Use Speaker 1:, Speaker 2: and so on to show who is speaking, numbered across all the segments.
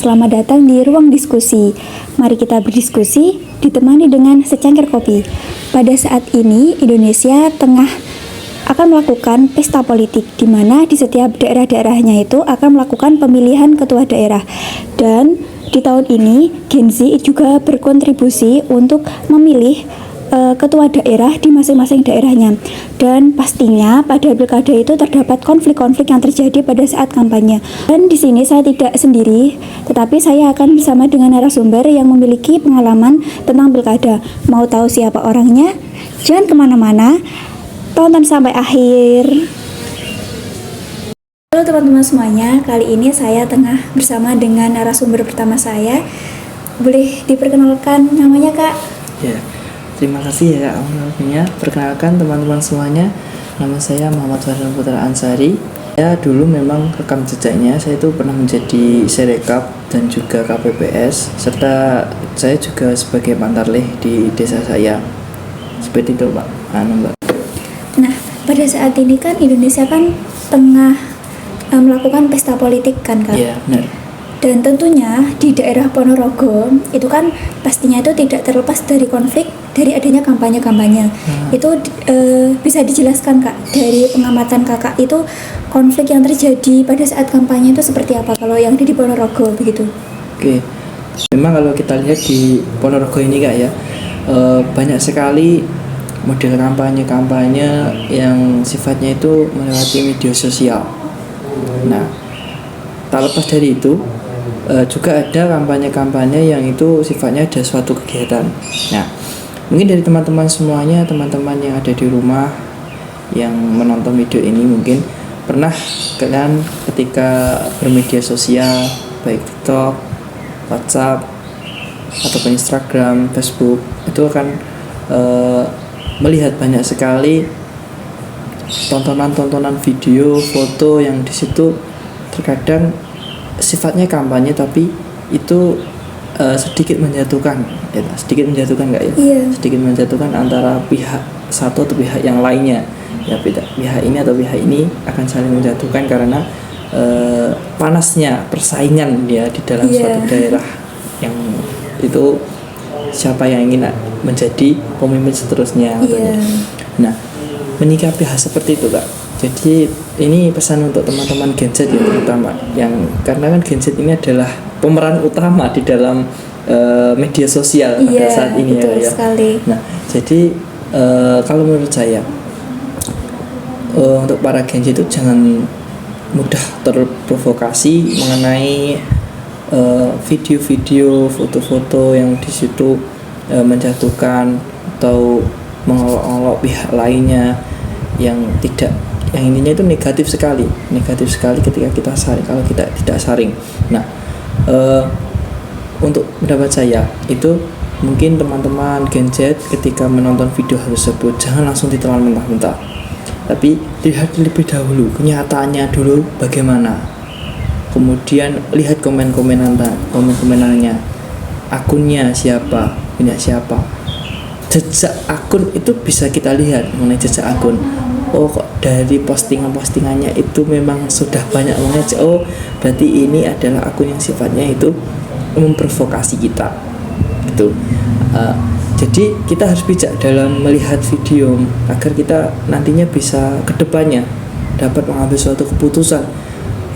Speaker 1: selamat datang di ruang diskusi. Mari kita berdiskusi ditemani dengan secangkir kopi. Pada saat ini Indonesia tengah akan melakukan pesta politik di mana di setiap daerah-daerahnya itu akan melakukan pemilihan ketua daerah. Dan di tahun ini Gen Z juga berkontribusi untuk memilih ketua daerah di masing-masing daerahnya. Dan pastinya pada pilkada itu terdapat konflik-konflik yang terjadi pada saat kampanye. Dan di sini saya tidak sendiri, tetapi saya akan bersama dengan narasumber yang memiliki pengalaman tentang pilkada. Mau tahu siapa orangnya? Jangan kemana-mana, tonton sampai akhir. Halo teman-teman semuanya, kali ini saya tengah bersama dengan narasumber pertama saya. Boleh diperkenalkan namanya, Kak?
Speaker 2: Ya. Terima kasih ya awalnya. Perkenalkan teman-teman semuanya, nama saya Muhammad Farhan Putra Ansari. Ya dulu memang rekam jejaknya saya itu pernah menjadi Serekap dan juga KPPS, serta saya juga sebagai pantarlih di desa saya. Seperti itu Pak. Mbak.
Speaker 1: Nah, pada saat ini kan Indonesia kan tengah melakukan pesta politik kan, Kak?
Speaker 2: Iya, benar.
Speaker 1: Dan tentunya di daerah Ponorogo itu kan pastinya itu tidak terlepas dari konflik dari adanya kampanye-kampanye. Itu bisa dijelaskan, Kak, dari pengamatan Kakak itu konflik yang terjadi pada saat kampanye itu seperti apa kalau yang di Ponorogo begitu?
Speaker 2: Oke. Memang kalau kita lihat di Ponorogo ini Kak ya, banyak sekali model kampanye-kampanye yang sifatnya itu melewati media sosial. Nah, tak lepas dari itu juga ada kampanye-kampanye yang itu sifatnya ada suatu kegiatan. Nah, mungkin dari teman-teman semuanya, teman-teman yang ada di rumah yang menonton video ini mungkin pernah kalian ketika bermedia sosial baik TikTok, WhatsApp, ataupun Instagram, Facebook itu akan melihat banyak sekali tontonan-tontonan video, foto yang di situ terkadang sifatnya kampanye tapi itu sedikit menjatuhkan nggak ya?
Speaker 1: Iya.
Speaker 2: Sedikit menjatuhkan antara pihak satu atau pihak yang lainnya. Ya pihak ini atau pihak ini akan saling menjatuhkan karena panasnya persaingan ya di dalam suatu daerah yang itu siapa yang ingin menjadi pemimpin seterusnya. Nah, menyikapi hal seperti itu Kak. Jadi ini pesan untuk teman-teman Gen Z ya terutama yang karena kan Gen Z ini adalah pemeran utama di dalam media sosial pada saat ini ya.
Speaker 1: Sekali.
Speaker 2: Nah, jadi kalau menurut saya untuk para Gen Z itu jangan mudah terprovokasi mengenai video-video, foto-foto yang di situ menjatuhkan atau mengolok-olok pihak lainnya yang intinya itu negatif sekali ketika kita saring kalau kita tidak saring. Nah, untuk pendapat saya itu mungkin teman-teman Gen Z ketika menonton video tersebut jangan langsung ditelan mentah-mentah, tapi lihat lebih dahulu kenyataannya dulu bagaimana, kemudian lihat komen-komenannya, akunnya siapa, jejak akun itu bisa kita lihat mengenai jejak akun. Oh kok dari postingannya itu memang sudah banyak banget. Oh berarti ini adalah akun yang sifatnya itu memprovokasi kita gitu. Jadi kita harus bijak dalam melihat video agar kita nantinya bisa kedepannya dapat mengambil suatu keputusan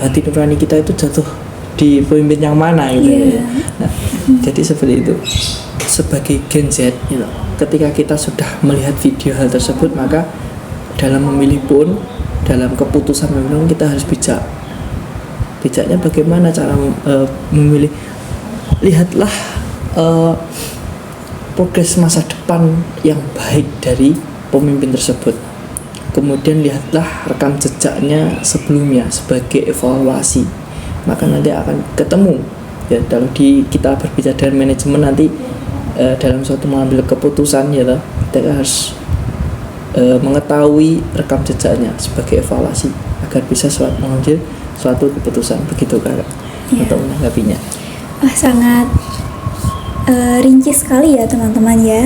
Speaker 2: hati nurani kita itu jatuh di pemimpin yang mana gitu. Nah, jadi seperti itu. Sebagai Gen Z gitu, ketika kita sudah melihat video hal tersebut maka dalam memilih pun, dalam keputusan memilih kita harus bijak. Bijaknya bagaimana cara memilih? Lihatlah progres masa depan yang baik dari pemimpin tersebut. Kemudian lihatlah rekam jejaknya sebelumnya sebagai evaluasi. Maka nanti akan ketemu. Ya, kalau kita berbicara dengan manajemen nanti dalam suatu mengambil keputusan ya, kita harus mengetahui rekam jejaknya sebagai evaluasi agar bisa mengambil suatu keputusan. Begitu Kak untuk menanggapinya.
Speaker 1: Sangat rinci sekali ya teman-teman ya.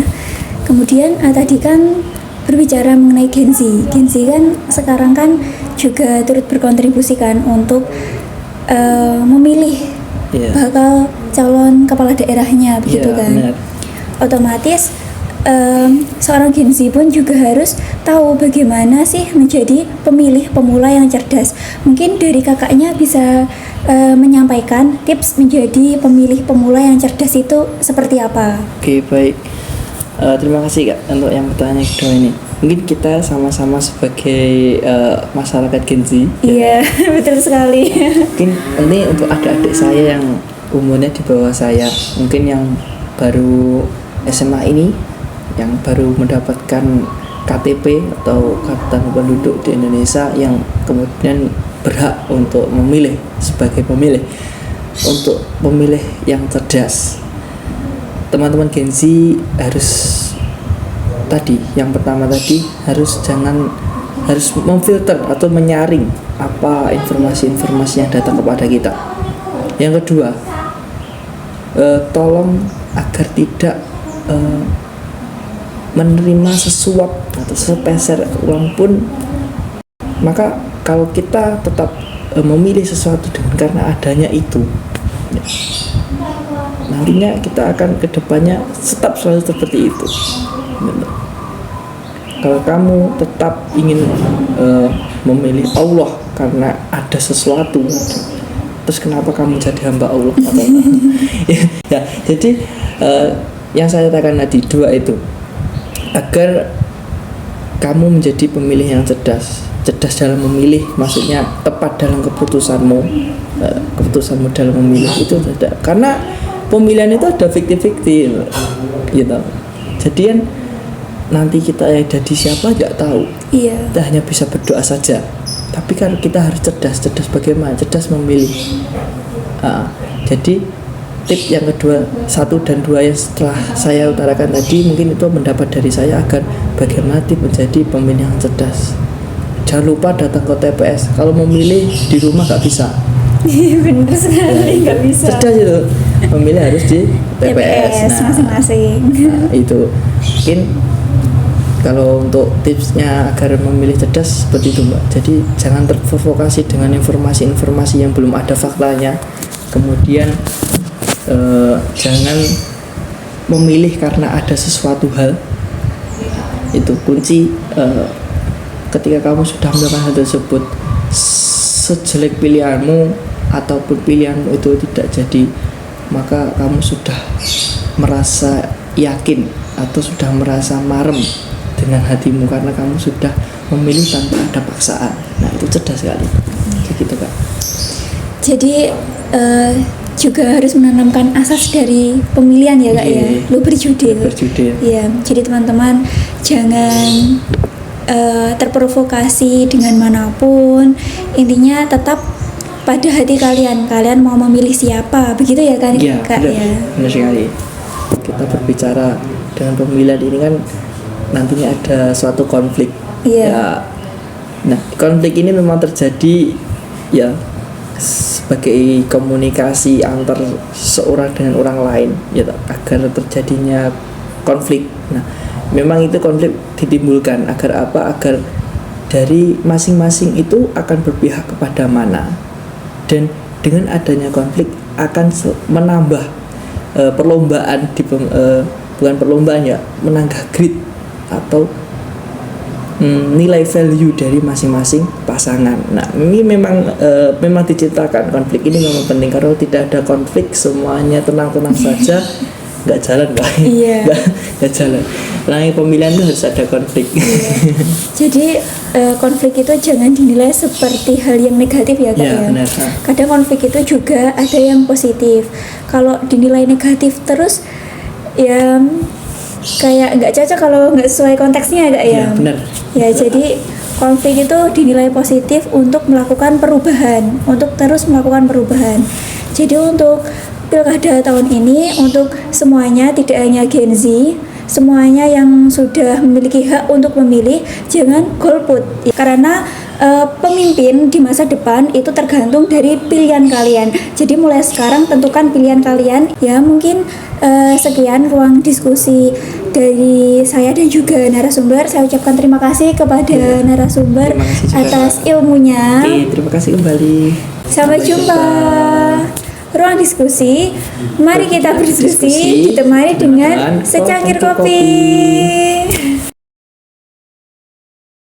Speaker 1: Kemudian tadi kan berbicara mengenai Gen Z kan sekarang kan juga turut berkontribusi kan untuk memilih
Speaker 2: Iya.
Speaker 1: bakal calon kepala daerahnya begitu
Speaker 2: Iya,
Speaker 1: kan.
Speaker 2: benar.
Speaker 1: Otomatis seorang Gen Z pun juga harus tahu bagaimana sih menjadi pemilih pemula yang cerdas. Mungkin dari kakaknya bisa menyampaikan tips menjadi pemilih pemula yang cerdas itu seperti apa?
Speaker 2: Oke, baik. Terima kasih Kak untuk yang pertanyaan kedua ini. Mungkin kita sama-sama sebagai masyarakat Gen Z.
Speaker 1: Iya, betul sekali.
Speaker 2: Mungkin ini untuk adik-adik saya yang umurnya di bawah saya, mungkin yang baru SMA ini, yang baru mendapatkan KTP atau Kartu Tanda Penduduk di Indonesia, yang kemudian berhak untuk memilih sebagai pemilih, untuk pemilih yang cerdas. Teman-teman Gen Z harus tadi, yang pertama tadi harus memfilter atau menyaring apa informasi-informasi yang datang kepada kita. Yang kedua, tolong agar tidak menerima sesuap atau sepeser uang pun. Maka kalau kita tetap memilih sesuatu dengan karena adanya itu, nantinya kita akan kedepannya tetap selalu seperti itu. Kalau kamu tetap ingin memilih Allah karena ada sesuatu, terus kenapa kamu jadi hamba Allah? Ya, jadi yang saya katakan tadi dua itu, agar kamu menjadi pemilih yang cerdas dalam memilih, maksudnya tepat dalam keputusanmu dalam memilih itu tidak, karena pemilihan itu ada fiktif gitu. Jadian nanti kita yang jadi siapa nggak tahu.
Speaker 1: Iya.
Speaker 2: Kita hanya bisa berdoa saja. Tapi kan kita harus cerdas bagaimana? Cerdas memilih. Jadi tip yang kedua, 1 dan 2 yang setelah saya utarakan tadi, mungkin itu mendapat dari saya agar bagaimana tip menjadi pemilih yang cerdas. Jangan lupa datang ke TPS. Kalau memilih di rumah nggak bisa.
Speaker 1: Bener sekali, nggak bisa.
Speaker 2: Cerdas itu. Memilih harus di TPS.
Speaker 1: Masing-masing.
Speaker 2: Nah, itu mungkin kalau untuk tipsnya agar memilih cerdas seperti itu Mbak. Jadi jangan terprovokasi dengan informasi-informasi yang belum ada faktanya. Kemudian jangan memilih karena ada sesuatu hal. Itu kunci. Ketika kamu sudah melakukan hal tersebut, sejelek pilihanmu ataupun pilihanmu itu tidak jadi, maka kamu sudah merasa yakin atau sudah merasa marem dengan hatimu karena kamu sudah memilih tanpa ada paksaan. Nah, itu cerdas sekali. Gitu Kak.
Speaker 1: Jadi juga harus menanamkan asas dari pemilihan ya Kak ya. Lu berjudil. Iya, jadi teman-teman jangan terprovokasi dengan manapun. Intinya tetap pada hati kalian mau memilih siapa, begitu ya kan Kak?
Speaker 2: Benar sekali. Kita berbicara dengan pemilihan ini kan nantinya ada suatu konflik. Ya, nah konflik ini memang terjadi ya sebagai komunikasi antar seorang dengan orang lain ya, agar terjadinya konflik. Nah, memang itu konflik ditimbulkan agar apa? Agar dari masing-masing itu akan berpihak kepada mana, dan dengan adanya konflik akan menambah perlombaan bukan perlombaan ya, menambah grid atau nilai value dari masing-masing pasangan. Nah, ini memang diciptakan konflik ini memang penting. Kalau tidak ada konflik, semuanya tenang-tenang saja, nggak jalan nggak jalan. Nah, pemilihan itu harus ada konflik.
Speaker 1: Jadi konflik itu jangan dinilai seperti hal yang negatif ya Kak ya.
Speaker 2: Benar.
Speaker 1: Kadang konflik itu juga ada yang positif. Kalau dinilai negatif terus ya kayak nggak cocok kalau nggak sesuai konteksnya Kak ya.
Speaker 2: Benar.
Speaker 1: Ya, jadi konflik itu dinilai positif untuk melakukan perubahan, untuk terus melakukan perubahan. Jadi untuk pilkada tahun ini, untuk semuanya, tidak hanya Gen Z, semuanya yang sudah memiliki hak untuk memilih, jangan golput. Karena pemimpin di masa depan itu tergantung dari pilihan kalian. Jadi mulai sekarang tentukan pilihan kalian. Ya, mungkin sekian ruang diskusi dari saya dan juga narasumber. Saya ucapkan terima kasih kepada narasumber atas ilmunya.
Speaker 2: Oke, terima kasih kembali.
Speaker 1: Sampai jumpa. ruang diskusi. Mari kita berdiskusi ditemani dengan secangkir kopi.